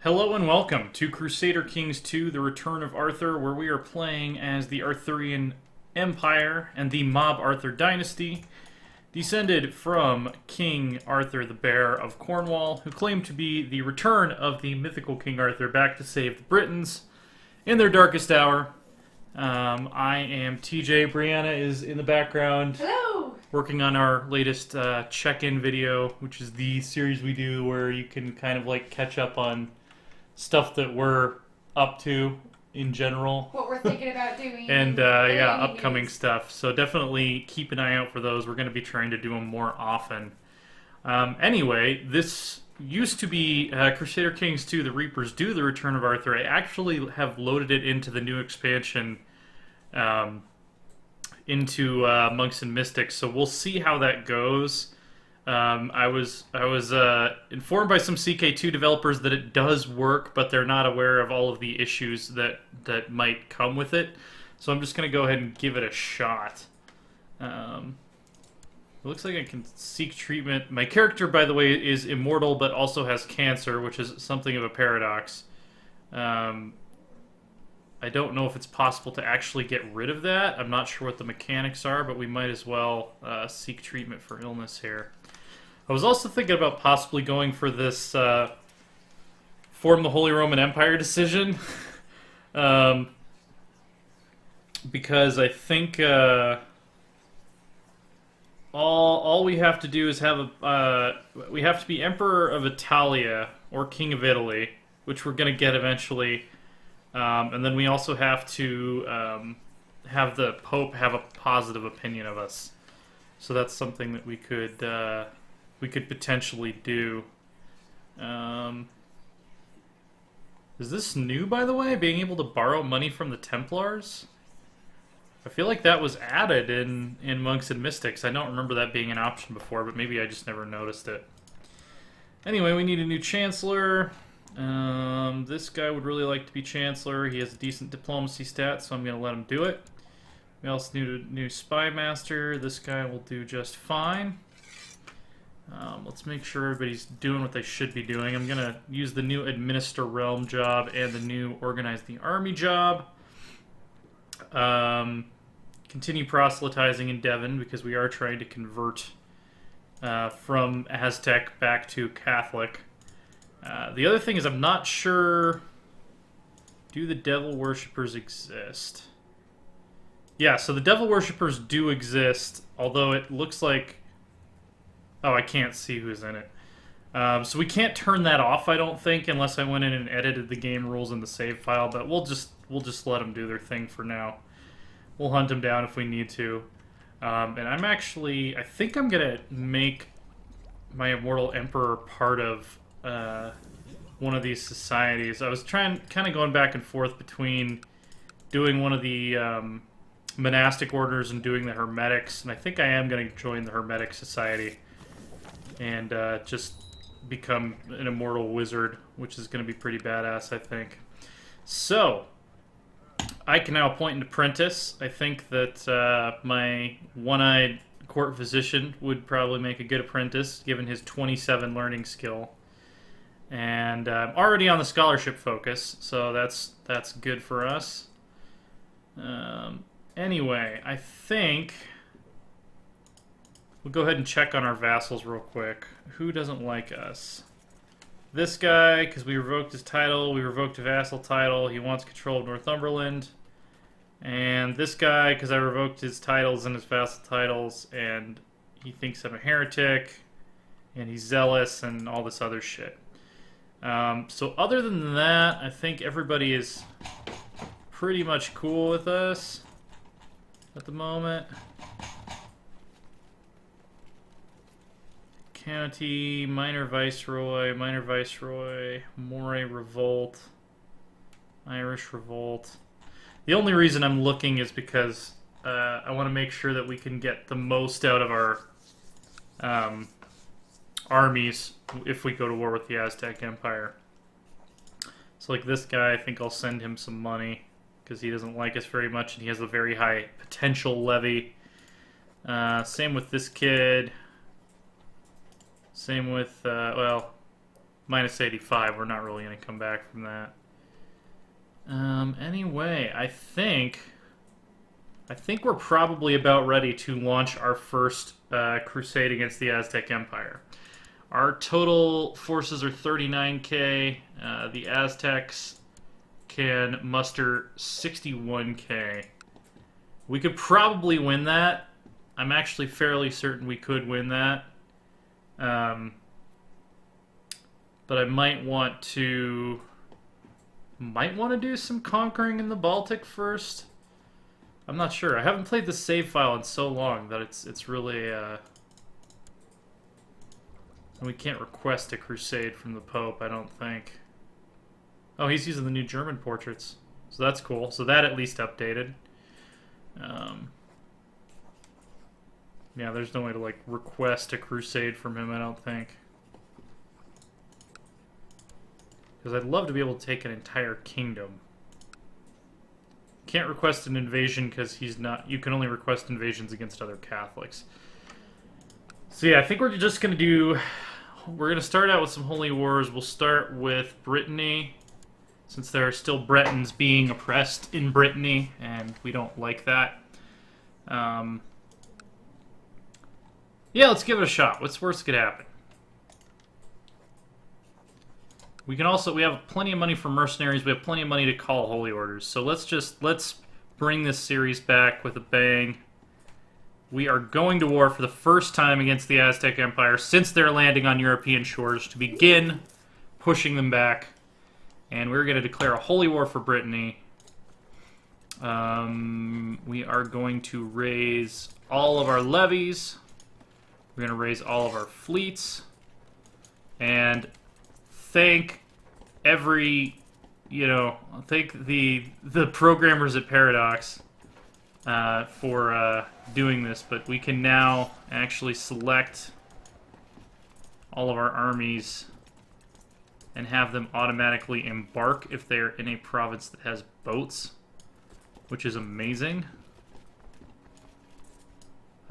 Hello and welcome to Crusader Kings 2, The Return of Arthur, where we are playing as the Arthurian Empire and the Mob Arthur dynasty, descended from King Arthur the Bear of Cornwall, who claimed to be the return of the mythical King Arthur back to save the Britons in their darkest hour. I am TJ. Brianna is in the background. Hello! Working on our latest check-in video, which is the series we do where you can kind of like catch up on stuff that we're up to in general. What we're thinking about doing. And yeah, upcoming stuff. So definitely keep an eye out for those. We're going to be trying to do them more often. Anyway, this used to be Crusader Kings 2, The Reapers Do the Return of Arthur. I actually have loaded it into the new expansion into Monks and Mystics, so we'll see how that goes. I was informed by some CK2 developers that it does work, but they're not aware of all of the issues that might come with it. So I'm just going to go ahead and give it a shot. It looks like I can seek treatment. My character, by the way, is immortal, but also has cancer, which is something of a paradox. I don't know if it's possible to actually get rid of that. I'm not sure what the mechanics are, but we might as well seek treatment for illness here. I was also thinking about possibly going for this form the Holy Roman Empire decision. Because I think all we have to do is have we have to be Emperor of Italia or King of Italy, which we're going to get eventually. And then we also have to have the Pope have a positive opinion of us. So that's something that we could potentially do. Is this new, by the way? Being able to borrow money from the Templars? I feel like that was added in Monks and Mystics. I don't remember that being an option before, but maybe I just never noticed it. Anyway, we need a new Chancellor. This guy would really like to be Chancellor. He has a decent diplomacy stat, so I'm going to let him do it. We also need a new Spy Master. This guy will do just fine. Let's make sure everybody's doing what they should be doing. I'm going to use the new Administer Realm job and the new Organize the Army job. Continue proselytizing in Devon because we are trying to convert from Aztec back to Catholic. The other thing is I'm not sure... Do the Devil Worshippers exist? Yeah, so the Devil Worshippers do exist, although it looks like... Oh, I can't see who's in it. So we can't turn that off, I don't think, unless I went in and edited the game rules in the save file, but we'll just let them do their thing for now. We'll hunt them down if we need to. And I'm actually... I think I'm going to make my Immortal Emperor part of one of these societies. I was kind of going back and forth between doing one of the monastic orders and doing the Hermetics, and I think I am going to join the Hermetic Society and just become an immortal wizard, which is going to be pretty badass, I think. So, I can now appoint an apprentice. I think that my one-eyed court physician would probably make a good apprentice, given his 27 learning skill. And I'm already on the scholarship focus, so that's good for us. Anyway, I think... We'll go ahead and check on our vassals real quick. Who doesn't like us? This guy, because we revoked his title. We revoked a vassal title. He wants control of Northumberland. And this guy, because I revoked his titles and his vassal titles, and he thinks I'm a heretic, and he's zealous, and all this other shit. So other than that, I think everybody is pretty much cool with us at the moment. County, Minor Viceroy, Moray Revolt, Irish Revolt. The only reason I'm looking is because I want to make sure that we can get the most out of our armies if we go to war with the Aztec Empire. So like this guy, I think I'll send him some money because he doesn't like us very much and he has a very high potential levy. Same with this kid. Same with, well, Minus 85, we're not really going to come back from that. Anyway, I think we're probably about ready to launch our first crusade against the Aztec Empire. Our total forces are 39k. The Aztecs can muster 61k. We could probably win that. I'm actually fairly certain we could win that. But I might want to do some conquering in the Baltic first. I'm not sure. I haven't played the save file in so long that it's really and we can't request a crusade from the Pope, I don't think. Oh, he's using the new German portraits. So that's cool. So that at least updated. Yeah, there's no way to like request a crusade from him, I don't think. Because I'd love to be able to take an entire kingdom. Can't request an invasion because he's not... You can only request invasions against other Catholics. So yeah, I think we're just going to do... We're going to start out with some holy wars. We'll start with Brittany, since there are still Bretons being oppressed in Brittany, and we don't like that. Yeah, let's give it a shot. What's worse could happen? We can also, we have plenty of money for mercenaries. We have plenty of money to call holy orders. So let's bring this series back with a bang. We are going to war for the first time against the Aztec Empire since they're landing on European shores to begin pushing them back. And we're going to declare a holy war for Brittany. We are going to raise all of our levies. We're going to raise all of our fleets. And thank every, thank the programmers at Paradox for doing this. But we can now actually select all of our armies and have them automatically embark if they're in a province that has boats, which is amazing.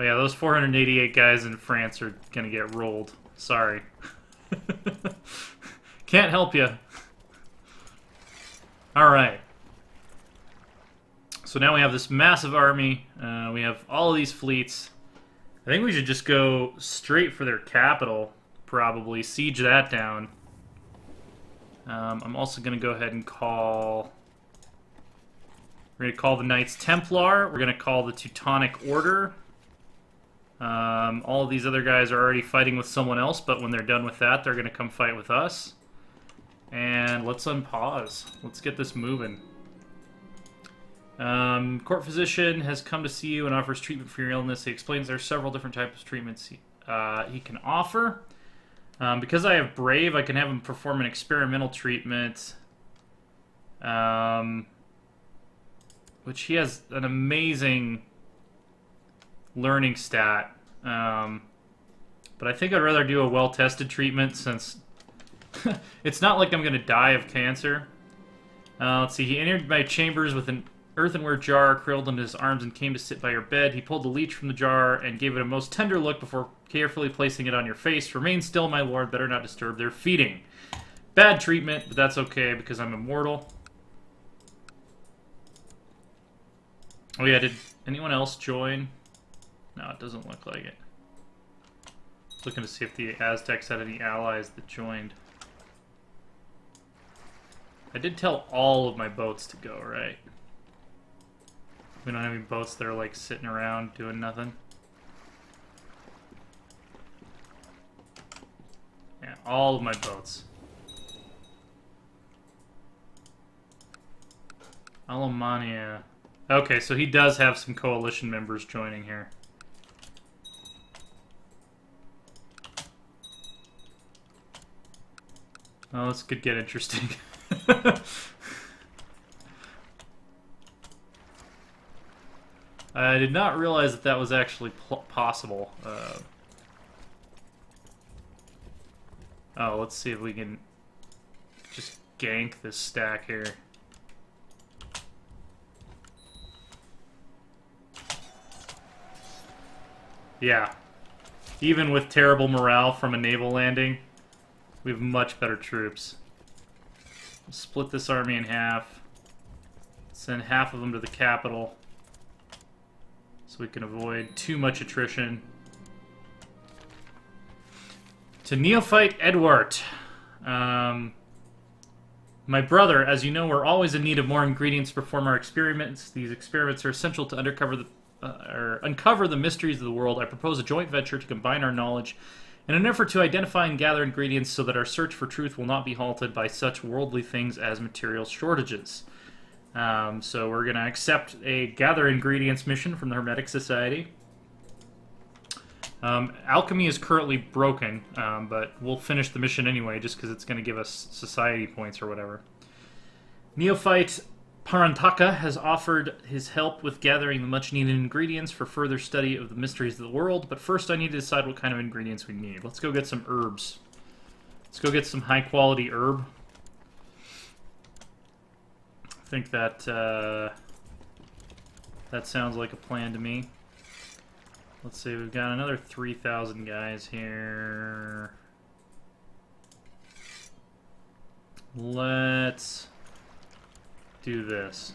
Oh yeah, those 488 guys in France are gonna get rolled. Sorry. Can't help you. Alright. So now we have this massive army. We have all of these fleets. I think we should just go straight for their capital, probably. Siege that down. I'm also going to go ahead and call... We're going to call the Knights Templar. We're going to call the Teutonic Order. All of these other guys are already fighting with someone else, but when they're done with that, they're going to come fight with us. And let's unpause. Let's get this moving. Court physician has come to see you and offers treatment for your illness. He explains there are several different types of treatments he can offer. Because I have Brave, I can have him perform an experimental treatment. Which he has an amazing learning stat. But I think I'd rather do a well-tested treatment since it's not like I'm going to die of cancer. Let's see, he entered my chambers with an earthenware jar curled into his arms and came to sit by your bed. He pulled the leech from the jar and gave it a most tender look before carefully placing it on your face. Remain still, my lord. Better not disturb their feeding. Bad treatment, but that's okay because I'm immortal. Oh yeah, did anyone else join? No, it doesn't look like it. Looking to see if the Aztecs had any allies that joined. I did tell all of my boats to go, right? We don't have any boats that are like sitting around doing nothing. Yeah, all of my boats. Alemannia. Okay, so he does have some coalition members joining here. Oh, this could get interesting. I did not realize that that was actually possible. Oh, let's see if we can just gank this stack here. Yeah. Even with terrible morale from a naval landing, We have much better troops. Split this army in half. Send half of them to the capital, so we can avoid too much attrition. To Neophyte Edward. My brother, as you know, we're always in need of more ingredients to perform our experiments. These experiments are essential to uncover the mysteries of the world. I propose a joint venture to combine our knowledge in an effort to identify and gather ingredients so that our search for truth will not be halted by such worldly things as material shortages. So we're going to accept a gather ingredients mission from the Hermetic Society. Alchemy is currently broken, but we'll finish the mission anyway, just because it's going to give us society points or whatever. Neophyte Parantaka has offered his help with gathering the much-needed ingredients for further study of the mysteries of the world, but first I need to decide what kind of ingredients we need. Let's go get some herbs. Let's go get some high-quality herb. I think that, that sounds like a plan to me. Let's see, we've got another 3,000 guys here. Let's do this.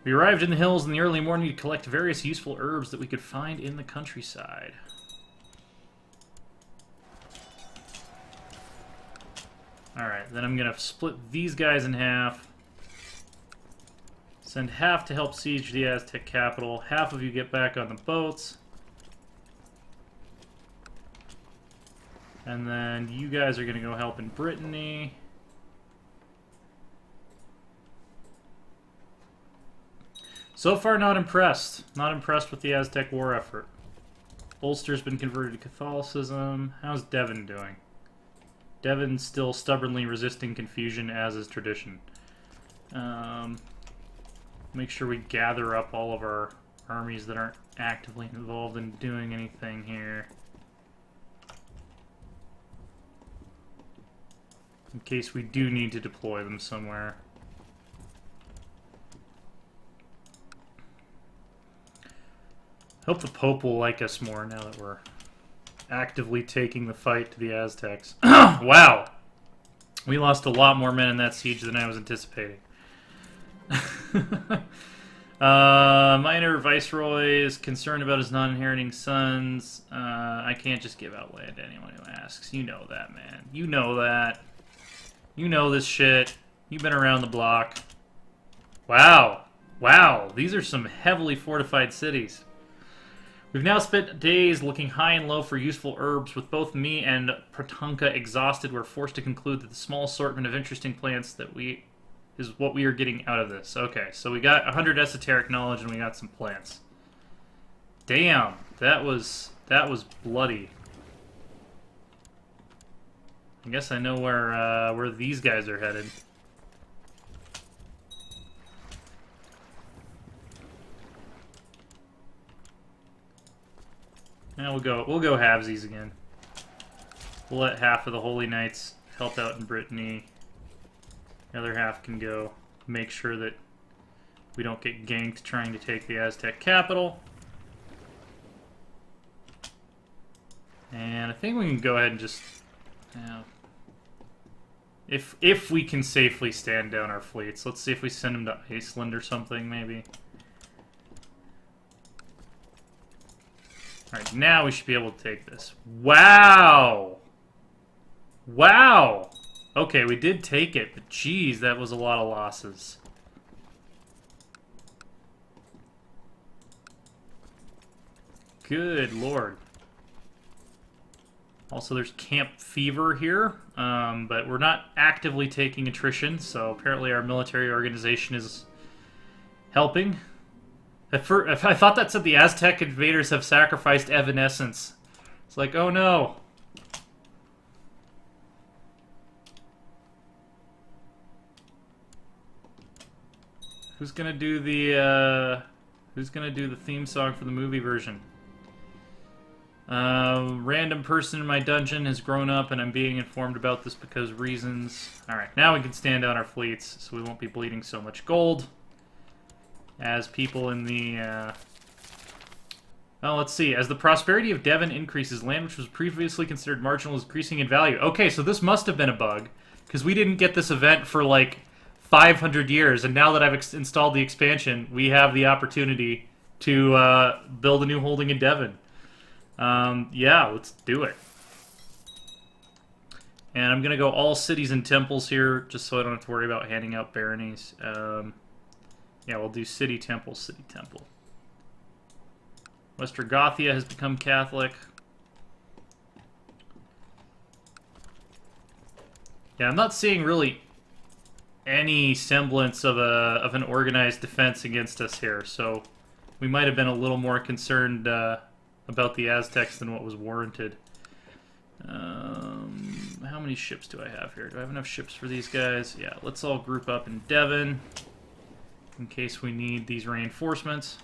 We arrived in the hills in the early morning to collect various useful herbs that we could find in the countryside. Alright, then I'm going to split these guys in half. Send half to help siege the Aztec capital. Half of you get back on the boats. And then you guys are going to go help in Brittany. So far, not impressed. Not impressed with the Aztec war effort. Ulster's been converted to Catholicism. How's Devon doing? Devon's still stubbornly resisting confusion, as is tradition. Make sure we gather up all of our armies that aren't actively involved in doing anything here. In case we do need to deploy them somewhere. Hope the Pope will like us more now that we're actively taking the fight to the Aztecs. Wow! We lost a lot more men in that siege than I was anticipating. Minor Viceroy is concerned about his non-inheriting sons. I can't just give out land to anyone who asks. You know that, man. You know that. You know this shit. You've been around the block. Wow. Wow. These are some heavily fortified cities. We've now spent days looking high and low for useful herbs. With both me and Pratanka exhausted, we're forced to conclude that the small assortment of interesting plants that is what we are getting out of this. Okay, so we got 100 esoteric knowledge and we got some plants. Damn, that was bloody. I guess I know where these guys are headed. Now we'll go halvesies again. We'll let half of the Holy Knights help out in Brittany. The other half can go make sure that we don't get ganked trying to take the Aztec capital. And I think we can go ahead and just... if we can safely stand down our fleets. Let's see if we send them to Iceland or something, maybe. Alright, now we should be able to take this. Wow! Wow! Okay, we did take it, but geez, that was a lot of losses. Good lord. Also, there's camp fever here, but we're not actively taking attrition, so apparently our military organization is helping. I thought that said the Aztec invaders have sacrificed Evanescence. It's like, oh no. Who's gonna do the theme song for the movie version? Random person in my dungeon has grown up, and I'm being informed about this because reasons. Alright, now we can stand down our fleets, so we won't be bleeding so much gold. As people in the Well, let's see. As the prosperity of Devon increases, land which was previously considered marginal is increasing in value. Okay, so this must have been a bug, because we didn't get this event for like 500 years, and now that I've installed the expansion, we have the opportunity to build a new holding in Devon. Yeah, let's do it. And I'm going to go all cities and temples here, just so I don't have to worry about handing out baronies. Yeah, we'll do city, temple, city, temple. Westergothia has become Catholic. Yeah, I'm not seeing really any semblance of an organized defense against us here, so we might have been a little more concerned about the Aztecs than what was warranted. How many ships do I have here? Do I have enough ships for these guys? Yeah, let's all group up in Devon in case we need these reinforcements.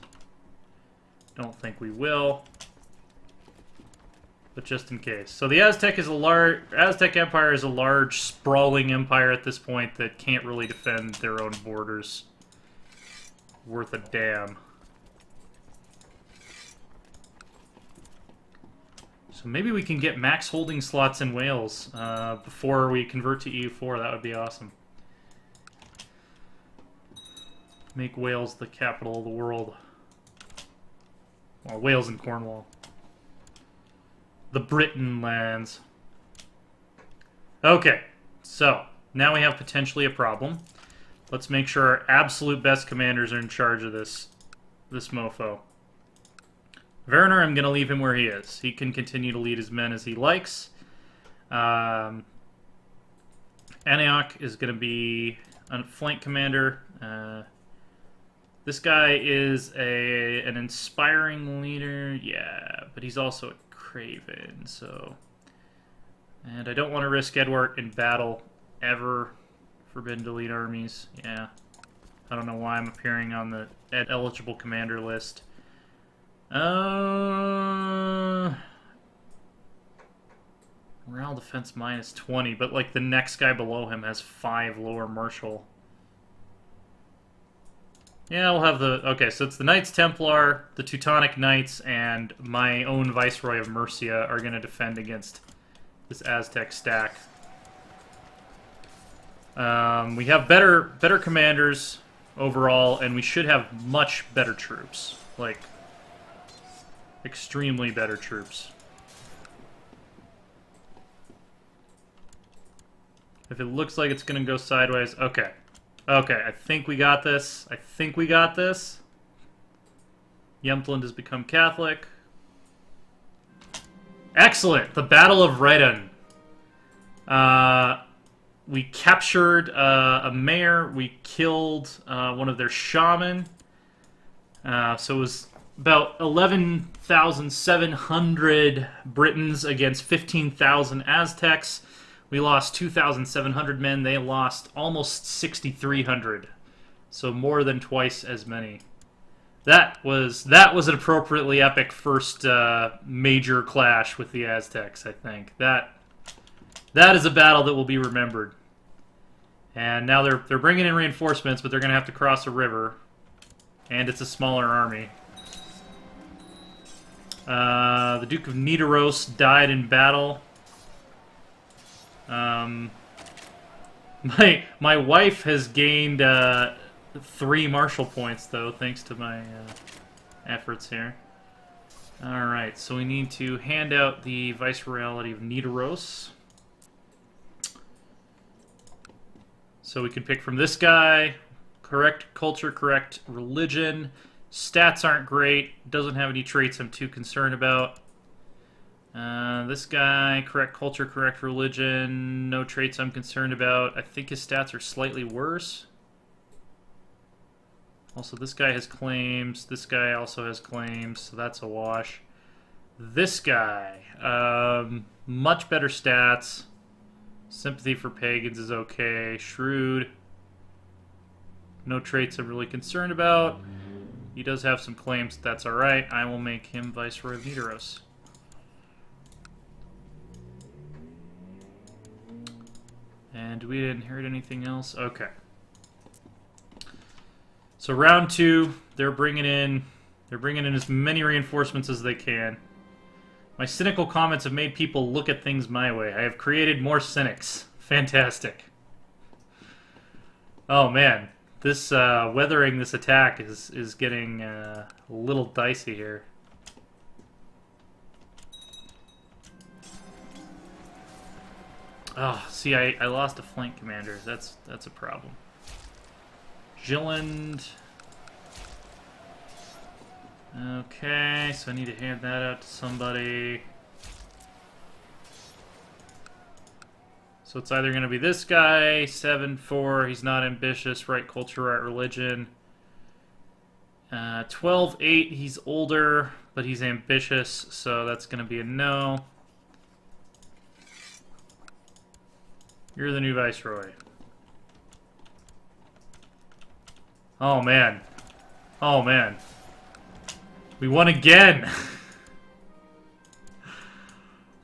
Don't think we will, but just in case. So the Aztec Empire is a large, sprawling empire at this point that can't really defend their own borders worth a damn. So maybe we can get max holding slots in Wales before we convert to EU4. That would be awesome. Make Wales the capital of the world. Well, Wales and Cornwall. The Briton lands. Okay, so now we have potentially a problem. Let's make sure our absolute best commanders are in charge of this mofo. Werner, I'm going to leave him where he is. He can continue to lead his men as he likes. Antioch is going to be a flank commander. This guy is an inspiring leader, yeah, but he's also a craven, so... And I don't want to risk Edward in battle, ever. Forbidden to lead armies, yeah. I don't know why I'm appearing on the eligible commander list. Morale defense minus 20, but like the next guy below him has 5 lower martial. Yeah, we'll have the... Okay, so it's the Knights Templar, the Teutonic Knights, and my own Viceroy of Mercia are going to defend against this Aztec stack. We have better commanders overall, and we should have much better troops. Like, extremely better troops. If it looks like it's going to go sideways... Okay. Okay, I think we got this. I think we got this. Jemtland has become Catholic. Excellent! The Battle of Redon. We captured a mayor. We killed one of their shaman. So it was about 11,700 Britons against 15,000 Aztecs. We lost 2,700 men. They lost almost 6,300. So more than twice as many. That was an appropriately epic first major clash with the Aztecs, I think. That is a battle that will be remembered. And now they're bringing in reinforcements, but they're going to have to cross a river. And it's a smaller army. The Duke of Nidaros died in battle. My wife has gained 3 martial points, though, thanks to my efforts here. Alright, so we need to hand out the Viceroyalty of Nidaros. So we can pick from this guy. Correct culture, correct religion. Stats aren't great. Doesn't have any traits I'm too concerned about. This guy, correct culture, correct religion, no traits I'm concerned about. I think his stats are slightly worse. Also, this guy has claims. This guy also has claims, so that's a wash. This guy, much better stats. Sympathy for pagans is okay. Shrewd. No traits I'm really concerned about. He does have some claims, that's alright. I will make him Viceroy of Nidaros. And do we inherit anything else? Okay. So round 2, they're bringing in They're bringing in as many reinforcements as they can. My cynical comments have made people look at things my way. I have created more cynics. Fantastic. Oh man, this weathering this attack is getting a little dicey here. Oh, see, I lost a flank commander. That's a problem. Gilland. Okay, so I need to hand that out to somebody. So it's either going to be this guy, 7-4, he's not ambitious, right culture, right religion. 12-8, he's older, but he's ambitious, so that's going to be a no. You're the new viceroy. Oh man. Oh man. We won again!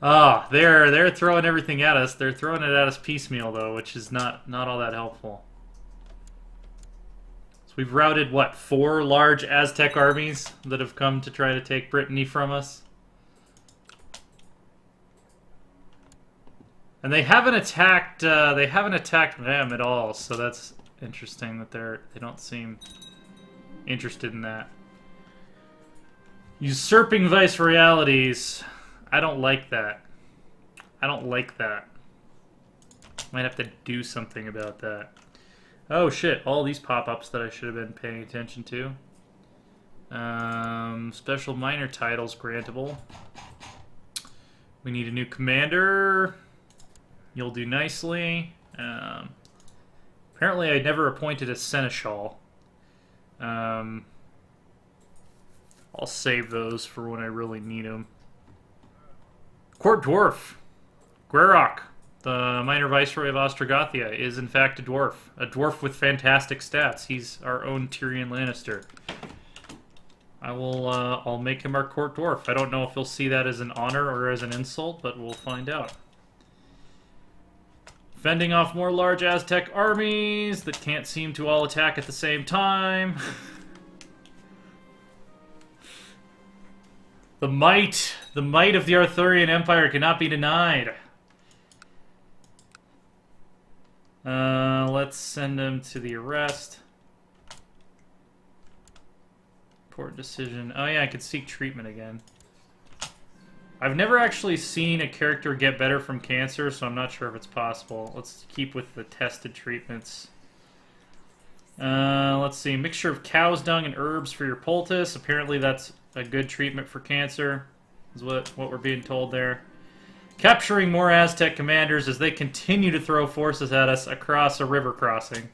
Ah, they're throwing everything at us. They're throwing it at us piecemeal though, which is not all that helpful. So we've routed what, 4 large Aztec armies that have come to try to take Brittany from us? And they haven't attacked them at all, so that's interesting that they don't seem interested in that. Usurping viceroyalities. I don't like that. I don't like that. Might have to do something about that. Oh shit, all these pop-ups that I should have been paying attention to. Special minor titles grantable. We need a new commander. You'll do nicely. Apparently I never appointed a seneschal. I'll save those for when I really need them. Court Dwarf. Guerok, the minor viceroy of Ostrogothia, is in fact a dwarf. A dwarf with fantastic stats. He's our own Tyrion Lannister. I'll make him our court dwarf. I don't know if he'll see that as an honor or as an insult, but we'll find out. Fending off more large Aztec armies that can't seem to all attack at the same time. The might of the Arthurian Empire cannot be denied. Let's send him to the arrest. Important decision. Oh yeah, I could seek treatment again. I've never actually seen a character get better from cancer, so I'm not sure if it's possible. Let's keep with the tested treatments. Let's see. Mixture of cow's dung and herbs for your poultice. Apparently that's a good treatment for cancer, is what we're being told there. Capturing more Aztec commanders as they continue to throw forces at us across a river crossing.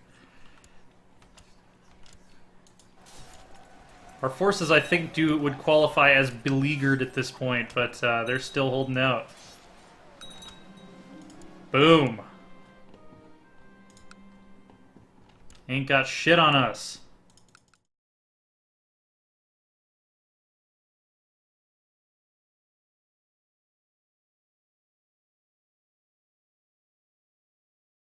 Our forces, I think, would qualify as beleaguered at this point, but they're still holding out. Boom. Ain't got shit on us.